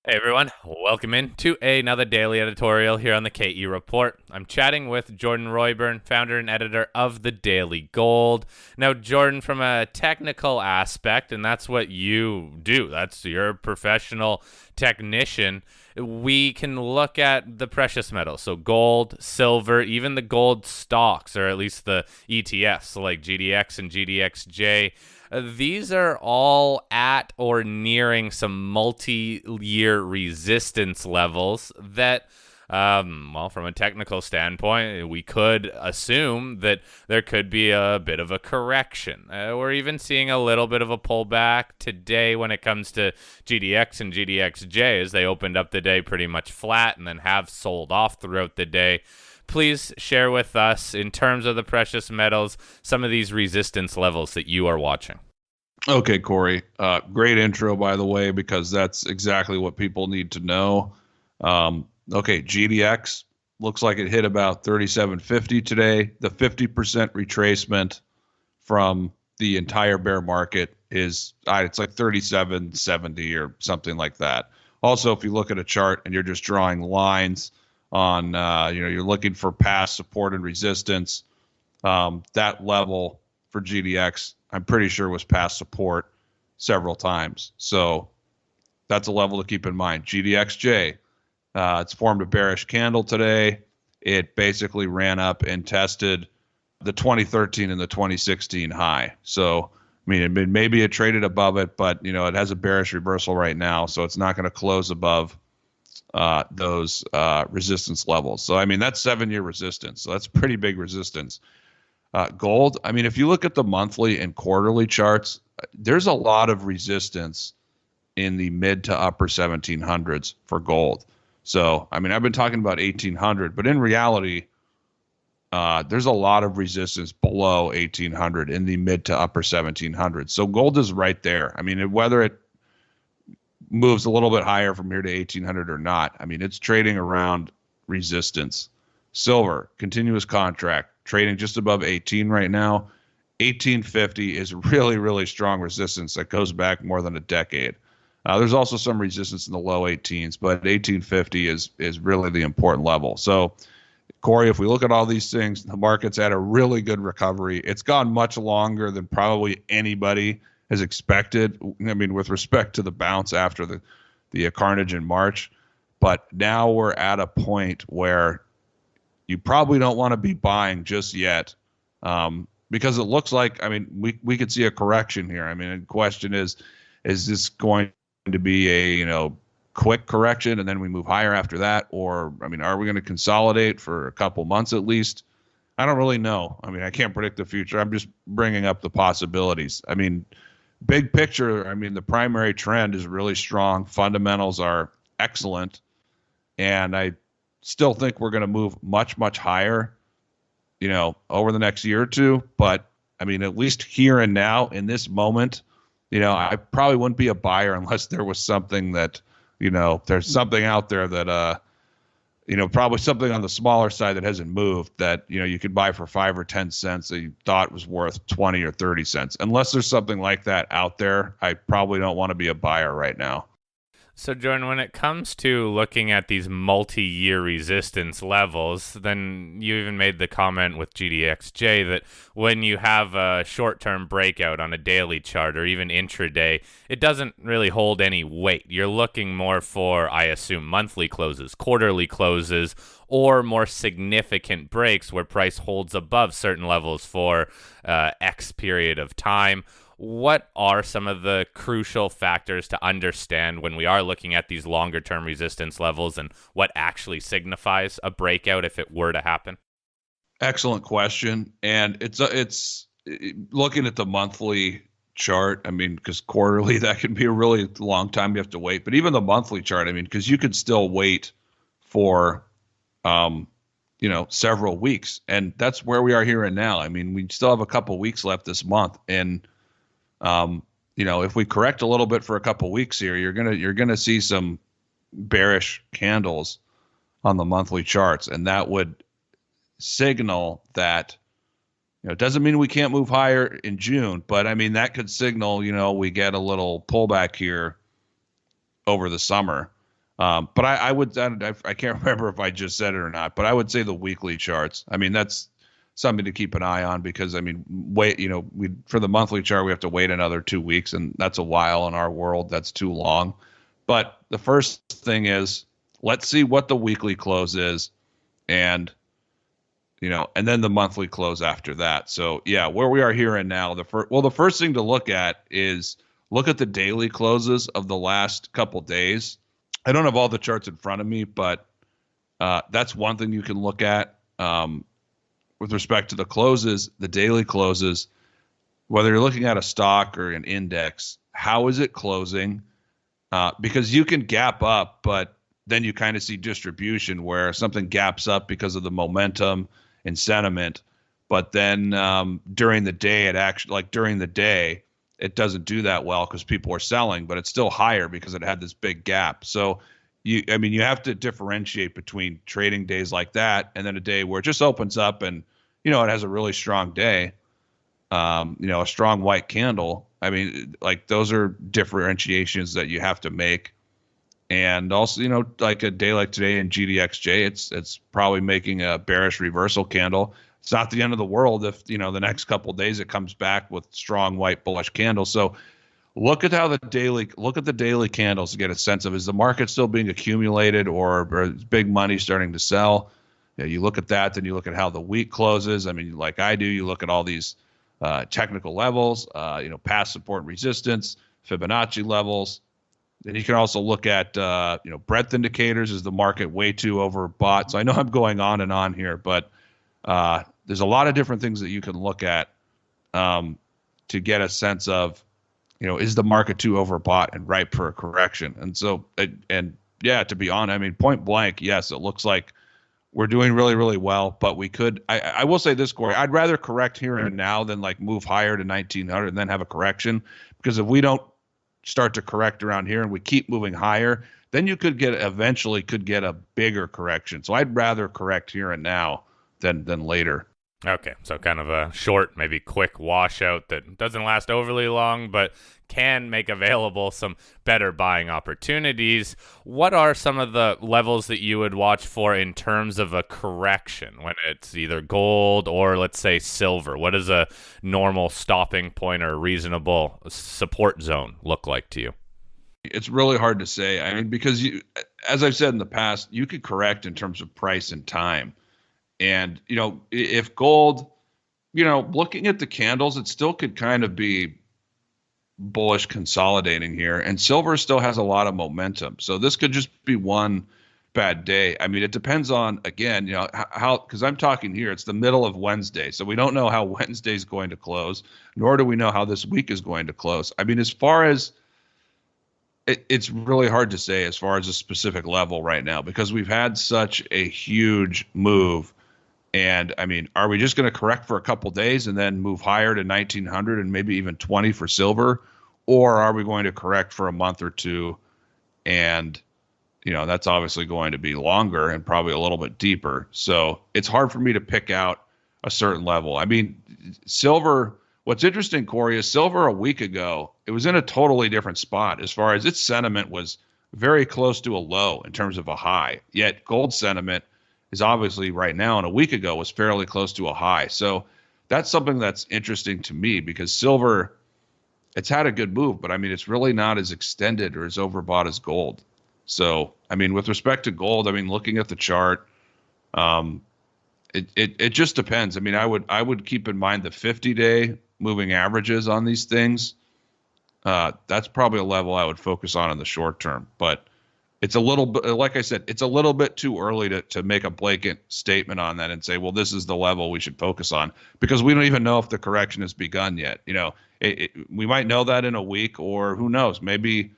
Hey everyone, welcome in to another daily editorial here on the KE Report. I'm chatting with Jordan Roy-Byrne, founder and editor of the Daily Gold. Now, Jordan, from a technical aspect, and that's what you do, that's your professional technician, we can look at the precious metals, so gold, silver, even the gold stocks, or at least the ETFs like GDX and GDXJ. These are all at or nearing some multi-year resistance levels that, well, from a technical standpoint, we could assume that there could be a bit of a correction. We're even seeing a little bit of a pullback today when it comes to GDX and GDXJ, as they opened up the day pretty much flat and then have sold off throughout the day. Please share with us, in terms of the precious metals, some of these resistance levels that you are watching. Okay, Corey. Great intro, by the way, because that's exactly what people need to know. Okay, GDX looks like it hit about 37.50 today. The 50% retracement from the entire bear market is it's like 37.70 or something like that. Also, if you look at a chart and you're just drawing lines on, you're looking for past support and resistance, that level for GDX, I'm pretty sure was past support several times. So that's a level to keep in mind. GDXJ, it's formed a bearish candle today. It basically ran up and tested the 2013 and the 2016 high. So, I mean, maybe it traded above it, but, it has a bearish reversal right now. So it's not going to close above those resistance levels. So, I mean, that's 7-year resistance. So that's pretty big resistance. Gold, I mean, if you look at the monthly and quarterly charts, there's a lot of resistance in the mid to upper 1700s for gold. So, I mean, I've been talking about 1800, but in reality, there's a lot of resistance below 1800 in the mid to upper 1700s. So gold is right there. I mean, whether it moves a little bit higher from here to 1800 or not, I mean, it's trading around resistance. Silver, continuous contract, trading just above 18 right now. 1850 is really, really strong resistance that goes back more than a decade. There's also some resistance in the low 18s, but 1850 is really the important level. So, Corey, if we look at all these things, the market's had a really good recovery. It's gone much longer than probably anybody has expected. I mean, with respect to the bounce after the carnage in March, but now we're at a point where you probably don't want to be buying just yet, because it looks like, I mean, we could see a correction here. I mean, the question is this going to be a quick correction and then we move higher after that, or I mean, are we going to consolidate for a couple months at least? I don't really know. I mean, I can't predict the future. I'm just bringing up the possibilities. I mean, big picture, I mean, the primary trend is really strong. Fundamentals are excellent, and I still think we're going to move much, much higher, over the next year or two. But I mean, at least here and now in this moment, I probably wouldn't be a buyer unless there was something that, there's something out there that, probably something on the smaller side that hasn't moved that, you could buy for 5 or 10 cents that you thought was worth 20 or 30 cents. Unless there's something like that out there, I probably don't want to be a buyer right now. So, Jordan, when it comes to looking at these multi-year resistance levels, then you even made the comment with GDXJ that when you have a short-term breakout on a daily chart or even intraday, it doesn't really hold any weight. You're looking more for, I assume, monthly closes, quarterly closes, or more significant breaks where price holds above certain levels for X period of time. What are some of the crucial factors to understand when we are looking at these longer term resistance levels, and what actually signifies a breakout if it were to happen? Excellent question. And it's looking at the monthly chart. I mean, because quarterly, that can be a really long time you have to wait. But even the monthly chart, I mean, because you could still wait for, several weeks. And that's where we are here and now. I mean, we still have a couple weeks left this month. And, if we correct a little bit for a couple weeks here, you're gonna see some bearish candles on the monthly charts, and that would signal that, it doesn't mean we can't move higher in June, but I mean, that could signal, we get a little pullback here over the summer. But I can't remember if I just said it or not, but I would say the weekly charts. I mean, that's something to keep an eye on because I mean, for the monthly chart, we have to wait another 2 weeks, and that's a while in our world. That's too long. But the first thing is, let's see what the weekly close is, and and then the monthly close after that. So yeah, where we are here and now, the first thing to look at is look at the daily closes of the last couple days. I don't have all the charts in front of me, but that's one thing you can look at with respect to the closes, the daily closes. Whether you're looking at a stock or an index, how is it closing? Because you can gap up, but then you kind of see distribution where something gaps up because of the momentum and sentiment, but then during the day, it doesn't do that well because people are selling, but it's still higher because it had this big gap. So you have to differentiate between trading days like that and then a day where it just opens up and it has a really strong day, a strong white candle. I mean, like those are differentiations that you have to make. And also, like a day like today in GDXJ, it's probably making a bearish reversal candle. It's not the end of the world if, the next couple of days it comes back with strong white bullish candles. So look at the daily candles to get a sense of, is the market still being accumulated or is big money starting to sell? You look at that, then you look at how the week closes. I mean, like I do, you look at all these technical levels, past support and resistance, Fibonacci levels. Then you can also look at breadth indicators. Is the market way too overbought? So I know I'm going on and on here, but there's a lot of different things that you can look at to get a sense of, is the market too overbought and ripe for a correction? And so, to be honest, I mean, point blank, yes, it looks like we're doing really, really well, but we could. I will say this, Corey, I'd rather correct here and now than like move higher to 1900 and then have a correction, because if we don't start to correct around here and we keep moving higher, then you eventually could get a bigger correction. So I'd rather correct here and now than later. Okay, so kind of a short, maybe quick washout that doesn't last overly long, but can make available some better buying opportunities. What are some of the levels that you would watch for in terms of a correction when it's either gold or, let's say, silver? What does a normal stopping point or reasonable support zone look like to you? It's really hard to say. I mean, because as I've said in the past, you could correct in terms of price and time. And, if gold, looking at the candles, it still could kind of be bullish consolidating here. And silver still has a lot of momentum. So this could just be one bad day. I mean, it depends on, again, how, because I'm talking here, it's the middle of Wednesday. So we don't know how Wednesday's going to close, nor do we know how this week is going to close. I mean, as far as it's really hard to say as far as a specific level right now, because we've had such a huge move. And I mean, are we just going to correct for a couple days and then move higher to 1900 and maybe even 20 for silver? Or are we going to correct for a month or two? And, that's obviously going to be longer and probably a little bit deeper. So it's hard for me to pick out a certain level. I mean, silver, what's interesting, Corey, is silver a week ago, it was in a totally different spot as far as its sentiment was very close to a low in terms of a high. Yet gold sentiment is obviously right now and a week ago was fairly close to a high. So that's something that's interesting to me because silver, it's had a good move, but I mean, it's really not as extended or as overbought as gold. So, I mean, with respect to gold, I mean, looking at the chart, it just depends. I mean, I would keep in mind the 50-day moving averages on these things. That's probably a level I would focus on in the short term, but it's a little bit, like I said, it's a little bit too early to make a blanket statement on that and say, well, this is the level we should focus on, because we don't even know if the correction has begun yet. We might know that in a week, or who knows, maybe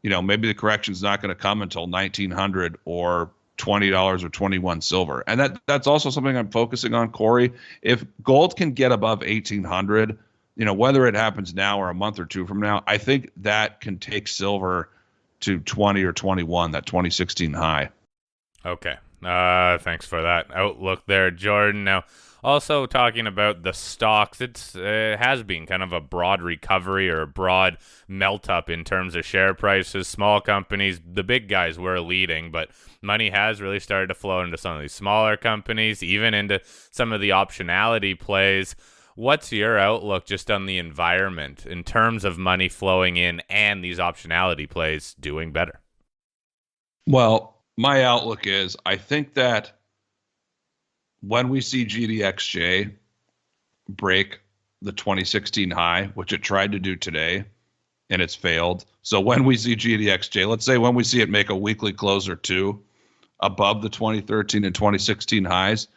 the correction's not going to come until 1900 or $20 or 21 silver. And that's also something I'm focusing on, Corey. If gold can get above 1800, whether it happens now or a month or two from now, I think that can take silver to 20 or 21, that 2016 high. Okay. Thanks for that outlook there, Jordan. Now, Also, talking about the stocks, it has been kind of a broad recovery or a broad melt up in terms of share prices. Small companies, the big guys were leading, but money has really started to flow into some of these smaller companies, even into some of the optionality plays. What's your outlook just on the environment in terms of money flowing in and these optionality plays doing better? Well, my outlook is I think that when we see GDXJ break the 2016 high, which it tried to do today, and it's failed. So when we see GDXJ, let's say when we see it make a weekly close or two above the 2013 and 2016 highs,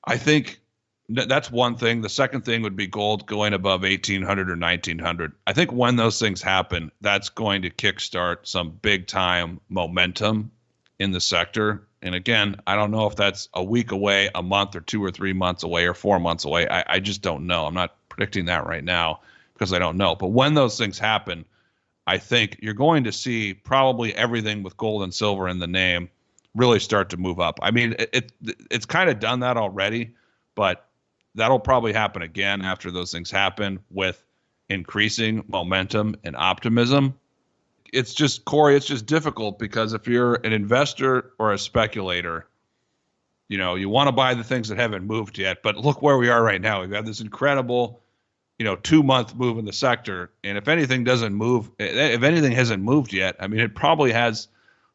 I think that's one thing. The second thing would be gold going above 1800 or 1900. I think when those things happen, that's going to kickstart some big time momentum in the sector. And again, I don't know if that's a week away, a month or 2 or 3 months away or 4 months away. I just don't know. I'm not predicting that right now because I don't know. But when those things happen, I think you're going to see probably everything with gold and silver in the name really start to move up. I mean, it's kind of done that already, but that'll probably happen again after those things happen with increasing momentum and optimism. It's just, Corey, it's just difficult because if you're an investor or a speculator, you want to buy the things that haven't moved yet. But look where we are right now. We've got this incredible, 2-month move in the sector. And if anything doesn't move, if anything hasn't moved yet, I mean, it probably has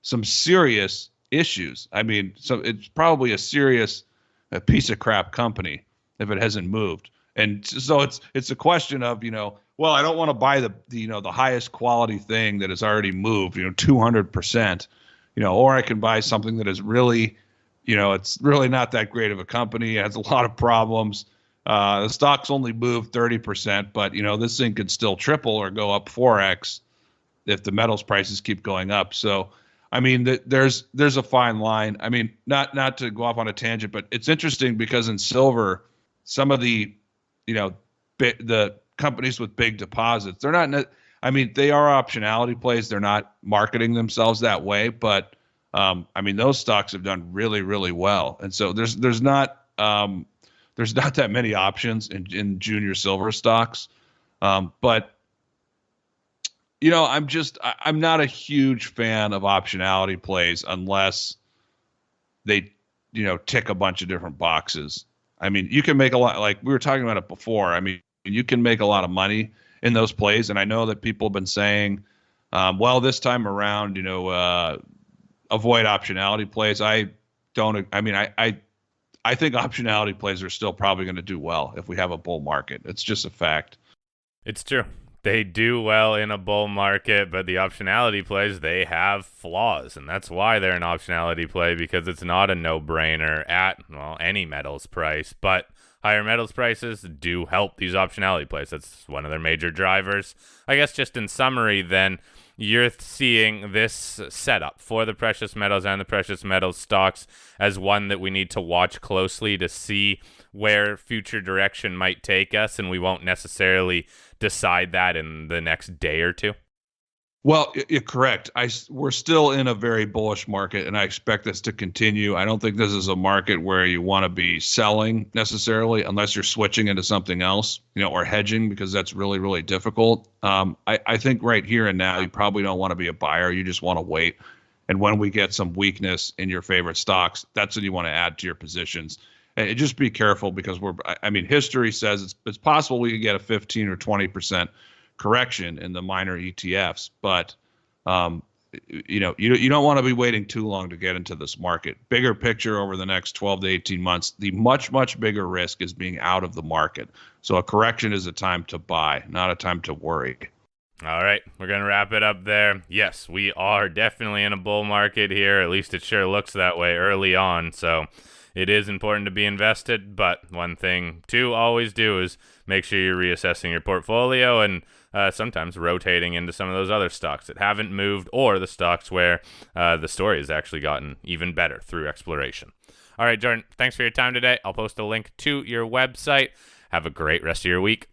some serious issues. I mean, so it's probably a piece of crap company if it hasn't moved. And so it's a question of, well, I don't want to buy the highest quality thing that has already moved, 200%, or I can buy something that is really, it's really not that great of a company. It has a lot of problems. The stock's only moved 30%, but this thing could still triple or go up 4x if the metals prices keep going up. So, I mean, there's a fine line. I mean, not to go off on a tangent, but it's interesting because in silver, some of the, the companies with big deposits, they're not. I mean, they are optionality plays. They're not marketing themselves that way, but I mean, those stocks have done really, really well. And so there's not that many options in junior silver stocks, but I'm not a huge fan of optionality plays unless they, tick a bunch of different boxes. I mean, you can make a lot, like we were talking about it before. I mean, you can make a lot of money in those plays. And I know that people have been saying, well, this time around, avoid optionality plays. I think optionality plays are still probably going to do well if we have a bull market. It's just a fact. It's true. They do well in a bull market, but the optionality plays, they have flaws. And that's why they're an optionality play, because it's not a no-brainer at, any metals price. But higher metals prices do help these optionality plays. That's one of their major drivers. I guess just in summary, then, you're seeing this setup for the precious metals and the precious metals stocks as one that we need to watch closely to see where future direction might take us, and we won't necessarily decide that in the next day or two. Well, you're correct. We're still in a very bullish market, and I expect this to continue. I don't think this is a market where you want to be selling necessarily, unless you're switching into something else, or hedging, because that's really, really difficult. I think right here and now, you probably don't want to be a buyer. You just want to wait. And when we get some weakness in your favorite stocks, that's when you want to add to your positions. And just be careful, because history says it's possible we could get a 15 or 20% correction in the minor ETFs, but you don't want to be waiting too long to get into this market. Bigger picture over the next 12 to 18 months, the much bigger risk is being out of the market. So a correction is a time to buy, not a time to worry. All right, we're going to wrap it up there. Yes, we are definitely in a bull market here. At least it sure looks that way early on. So it is important to be invested, but one thing to always do is make sure you're reassessing your portfolio and sometimes rotating into some of those other stocks that haven't moved, or the stocks where the story has actually gotten even better through exploration. All right, Jordan, thanks for your time today. I'll post a link to your website. Have a great rest of your week.